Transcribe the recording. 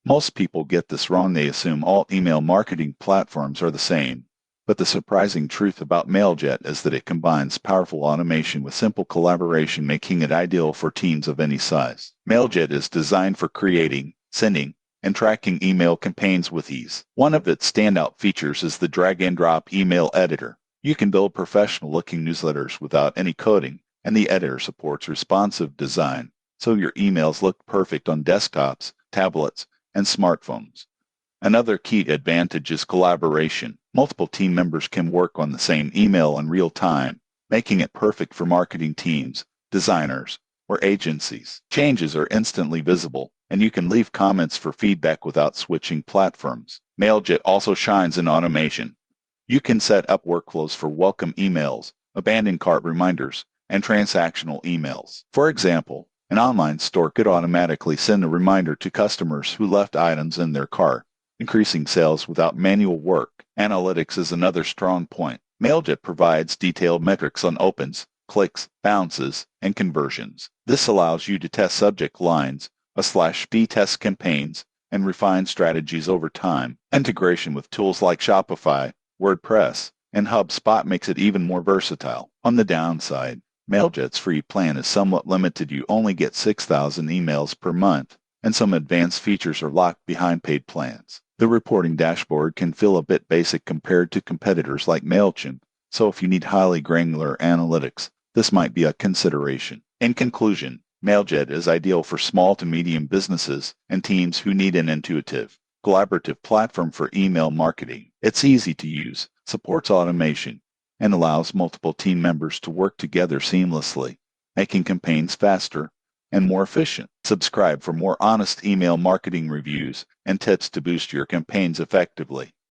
Most people get this wrong. They assume all email marketing platforms are the same. But the surprising truth about Mailjet is that it combines powerful automation with simple collaboration, making it ideal for teams of any size. Mailjet is designed for creating, sending, and tracking email campaigns with ease. One of its standout features is the drag-and-drop email editor. You can build professional-looking newsletters without any coding, and the editor supports responsive design, so your emails look perfect on desktops, tablets, and smartphones. Another key advantage is collaboration. Multiple team members can work on the same email in real time, making it perfect for marketing teams, designers, or agencies. Changes are instantly visible, and you can leave comments for feedback without switching platforms. Mailjet also shines in automation. You can set up workflows for welcome emails, abandoned cart reminders, and transactional emails. For example, an online store could automatically send a reminder to customers who left items in their cart, increasing sales without manual work. Analytics is another strong point. Mailjet provides detailed metrics on opens, clicks, bounces, and conversions. This allows you to test subject lines, /B test campaigns, and refine strategies over time. Integration with tools like Shopify, WordPress, and HubSpot makes it even more versatile. On the downside, Mailjet's free plan is somewhat limited. You only get 6,000 emails per month, and some advanced features are locked behind paid plans. The reporting dashboard can feel a bit basic compared to competitors like MailChimp, so if you need highly granular analytics, this might be a consideration. In conclusion, Mailjet is ideal for small to medium businesses and teams who need an intuitive, collaborative platform for email marketing. It's easy to use, supports automation, and allows multiple team members to work together seamlessly, making campaigns faster and more efficient. Subscribe for more honest email marketing reviews and tips to boost your campaigns effectively.